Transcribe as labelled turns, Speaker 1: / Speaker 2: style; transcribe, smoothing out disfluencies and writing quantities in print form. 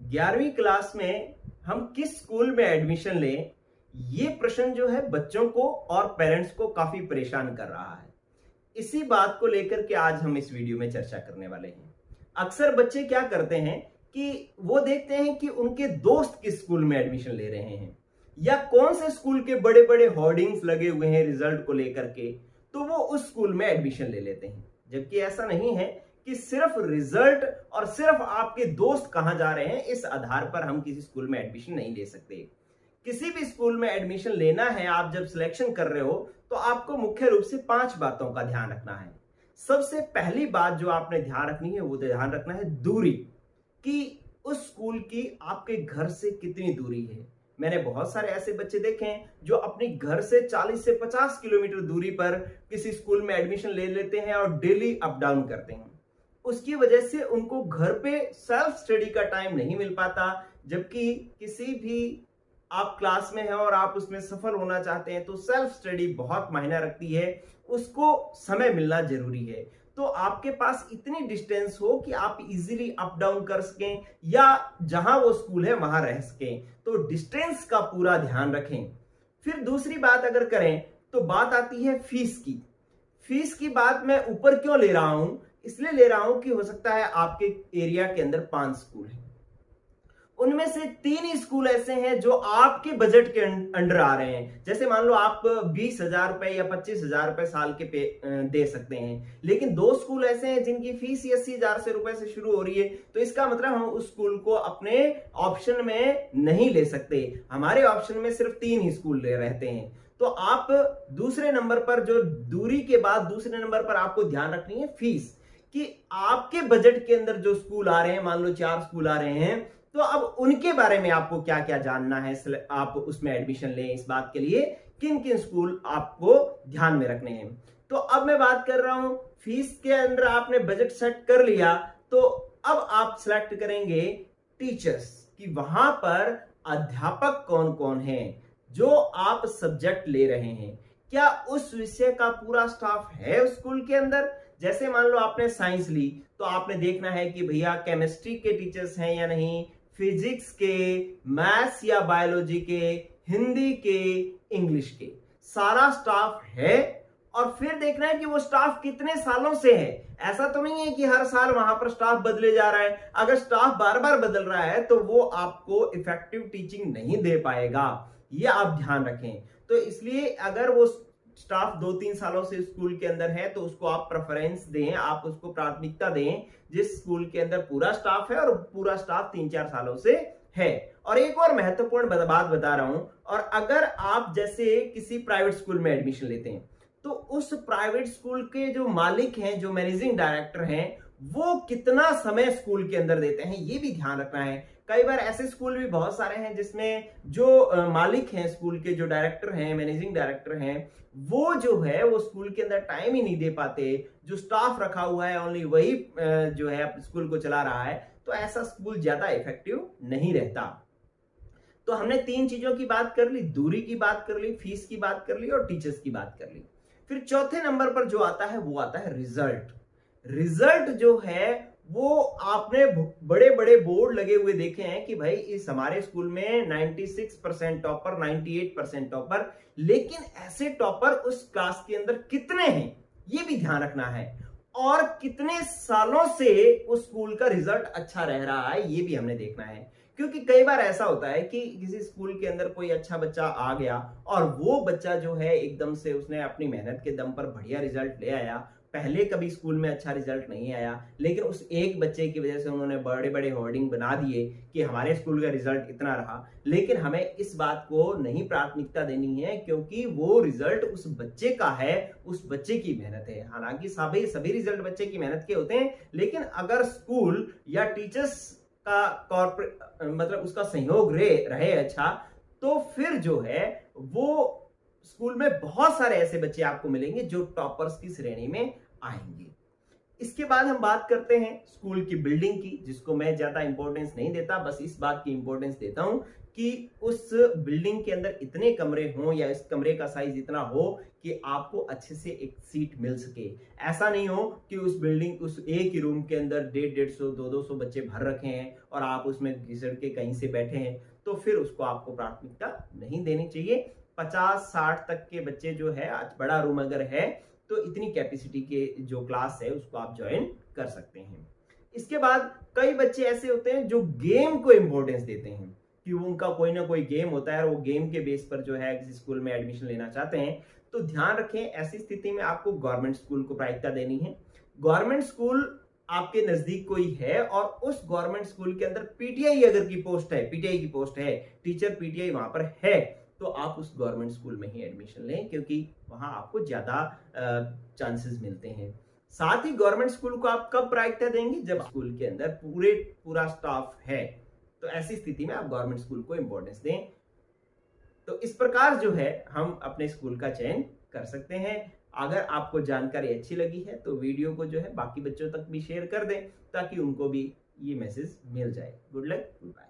Speaker 1: 11वीं क्लास में हम किस स्कूल में एडमिशन लें, ये प्रश्न जो है बच्चों को और पेरेंट्स को काफी परेशान कर रहा है। इसी बात को लेकर के आज हम इस वीडियो में चर्चा करने वाले हैं। अक्सर बच्चे क्या करते हैं कि वो देखते हैं कि उनके दोस्त किस स्कूल में एडमिशन ले रहे हैं या कौन से स्कूल के बड़े बड़े होर्डिंग्स लगे हुए हैं रिजल्ट को लेकर के, तो वो उस स्कूल में एडमिशन ले लेते हैं। जबकि ऐसा नहीं है कि सिर्फ रिजल्ट और सिर्फ आपके दोस्त कहां जा रहे हैं इस आधार पर हम किसी स्कूल में एडमिशन नहीं ले सकते। किसी भी स्कूल में एडमिशन लेना है, आप जब सिलेक्शन कर रहे हो तो आपको मुख्य रूप से 5 बातों का ध्यान रखना है। सबसे पहली बात जो आपने ध्यान रखनी है वो ध्यान रखना है दूरी, कि उस स्कूल की आपके घर से कितनी दूरी है। मैंने बहुत सारे ऐसे बच्चे देखे हैं जो अपने घर से 40 से 50 किलोमीटर दूरी पर किसी स्कूल में एडमिशन ले लेते हैं और डेली अप डाउन करते हैं। उसकी वजह से उनको घर पे सेल्फ स्टडी का टाइम नहीं मिल पाता। जबकि किसी भी आप क्लास में हैं और आप उसमें सफल होना चाहते हैं तो सेल्फ स्टडी बहुत मायने रखती है, उसको समय मिलना जरूरी है। तो आपके पास इतनी डिस्टेंस हो कि आप इजीली अप डाउन कर सकें या जहां वो स्कूल है वहां रह सकें, तो डिस्टेंस का पूरा ध्यान रखें। फिर दूसरी बात अगर करें तो बात आती है फीस की। फीस की बात मैं ऊपर क्यों ले रहा हूं, इसलिए ले रहा हूं कि हो सकता है आपके एरिया के अंदर 5 स्कूल हैं, उनमें से 3 ही स्कूल ऐसे हैं जो आपके बजट के अंडर आ रहे हैं। जैसे मान लो आप 20,000 रुपए या 25,000 रुपए साल के दे सकते हैं, लेकिन 2 स्कूल ऐसे हैं जिनकी फीस 80,000 से रुपए से शुरू हो रही है। तो इसका मतलब हम उस स्कूल को अपने ऑप्शन में नहीं ले सकते। हमारे ऑप्शन में सिर्फ 3 ही स्कूल रहते हैं। तो आप दूसरे नंबर पर, जो दूरी के बाद दूसरे नंबर पर आपको ध्यान रखनी है फीस, कि आपके बजट के अंदर जो स्कूल आ रहे हैं, मान लो 4 स्कूल आ रहे हैं, तो अब उनके बारे में आपको क्या क्या जानना है, आप उसमें एडमिशन लें। इस बात के लिए किन किन स्कूल आपको ध्यान में रखने हैं। तो अब मैं बात कर रहा हूं फीस के अंदर आपने बजट सेट कर लिया, तो अब आप सिलेक्ट करेंगे टीचर्स, कि वहां पर अध्यापक कौन कौन है जो आप सब्जेक्ट ले रहे हैं। क्या उस विषय का पूरा स्टाफ है उस स्कूल के अंदर। जैसे मान लो आपने साइंस ली तो आपने देखना है कि भैया केमिस्ट्री के टीचर्स हैं या नहीं, फिजिक्स के, मैथ्स या बायोलॉजी के, हिंदी के, इंग्लिश के, सारा स्टाफ है। और फिर देखना है कि वो स्टाफ कितने सालों से है। ऐसा तो नहीं है कि हर साल वहां पर स्टाफ बदले जा रहा है। अगर स्टाफ बार बार बदल रहा है तो वो आपको इफेक्टिव टीचिंग नहीं दे पाएगा, ये आप ध्यान रखें। तो इसलिए अगर वो स्टाफ 2-3 सालों से स्कूल के अंदर है तो उसको आप प्रेफरेंस दें, आप उसको प्राथमिकता दें जिस स्कूल के अंदर पूरा स्टाफ है और पूरा स्टाफ 3-4 सालों से है। और एक और महत्वपूर्ण बात बता रहा हूं, और अगर आप जैसे किसी प्राइवेट स्कूल में एडमिशन लेते हैं तो उस प्राइवेट स्कूल के जो मालिक हैं, जो मैनेजिंग डायरेक्टर हैं, वो कितना समय स्कूल के अंदर देते हैं, ये भी ध्यान रखना है। कई बार ऐसे स्कूल भी बहुत सारे हैं जिसमें जो मालिक हैं, स्कूल के जो डायरेक्टर हैं, मैनेजिंग डायरेक्टर हैं, वो जो है वो स्कूल के अंदर टाइम ही नहीं दे पाते। जो स्टाफ रखा हुआ है ओनली वही जो है स्कूल को चला रहा है, तो ऐसा स्कूल ज्यादा इफेक्टिव नहीं रहता। तो हमने 3 चीजों की बात कर ली, दूरी की बात कर ली, फीस की बात कर ली और टीचर्स की बात कर ली। फिर चौथे नंबर पर जो आता है वो आता है रिजल्ट। रिजल्ट जो है वो आपने बड़े बड़े बोर्ड लगे हुए देखे हैं कि भाई इस हमारे स्कूल में 96% टॉपर, 98% टॉपर, लेकिन ऐसे टॉपर उस क्लास के अंदर कितने हैं ये भी ध्यान रखना है। और कितने सालों से उस स्कूल का रिजल्ट अच्छा रह रहा है ये भी हमने देखना है। क्योंकि कई बार ऐसा होता है कि किसी स्कूल के अंदर कोई अच्छा बच्चा आ गया और वो बच्चा जो है एकदम से उसने अपनी मेहनत के दम पर बढ़िया रिजल्ट ले आया। पहले कभी स्कूल में अच्छा रिजल्ट नहीं आया, लेकिन उस एक बच्चे की वजह से उन्होंने बड़े बड़े होर्डिंग बना दिए कि हमारे स्कूल का रिजल्ट इतना रहा। लेकिन हमें इस बात को नहीं प्राथमिकता देनी है, क्योंकि वो रिजल्ट उस बच्चे का है, उस बच्चे की मेहनत है। हालांकि सभी रिजल्ट बच्चे की मेहनत के होते हैं, लेकिन अगर स्कूल या टीचर्स का कॉर्पोरेट मतलब उसका सहयोग रहे अच्छा, तो फिर जो है वो स्कूल में बहुत सारे ऐसे बच्चे आपको मिलेंगे जो टॉपर्स की श्रेणी में आएंगे। इसके बाद हम बात करते हैं स्कूल की बिल्डिंग की, जिसको मैं ज्यादा इंपॉर्टेंस नहीं देता, बस इस बात की इंपॉर्टेंस देता हूं कि उस बिल्डिंग के अंदर इतने कमरे हों या इस कमरे का साइज इतना हो कि आपको अच्छे से एक सीट मिल सके। ऐसा नहीं हो कि उस एक ही रूम के अंदर 150 200 बच्चे भर रखे हैं और आप उसमें घिसड़ के कहीं से बैठे हैं, तो फिर उसको आपको प्राथमिकता नहीं देनी चाहिए। 50-60 तक के बच्चे जो है, आज बड़ा रूम अगर है तो इतनी कैपेसिटी के जो क्लास है उसको आप ज्वाइन कर सकते हैं। इसके बाद कई बच्चे ऐसे होते हैं जो गेम को इंपॉर्टेंस देते हैं कि उनका कोई ना कोई गेम होता है और वो गेम के बेस पर जो है किसी स्कूल में एडमिशन लेना चाहते हैं। तो ध्यान रखें, ऐसी स्थिति में आपको गवर्नमेंट स्कूल को प्राथमिकता देनी है। गवर्नमेंट स्कूल आपके नजदीक कोई है और उस गवर्नमेंट स्कूल के अंदर पीटीआई अगर की पोस्ट है, पीटीआई की पोस्ट है, टीचर पीटीआई वहां पर है, तो आप उस गवर्नमेंट स्कूल में ही एडमिशन लें, क्योंकि वहां आपको ज्यादा चांसेस मिलते हैं। साथ ही गवर्नमेंट स्कूल को आप कब प्राथमिकता देंगे? जब स्कूल के अंदर पूरा स्टाफ है, तो ऐसी स्थिति में आप गवर्नमेंट स्कूल को इंपॉर्टेंस दें। तो इस प्रकार जो है हम अपने स्कूल का चयन कर सकते हैं। अगर आपको जानकारी अच्छी लगी है तो वीडियो को जो है बाकी बच्चों तक भी शेयर कर दें, ताकि उनको भी ये मैसेज मिल जाए। Good luck, good bye.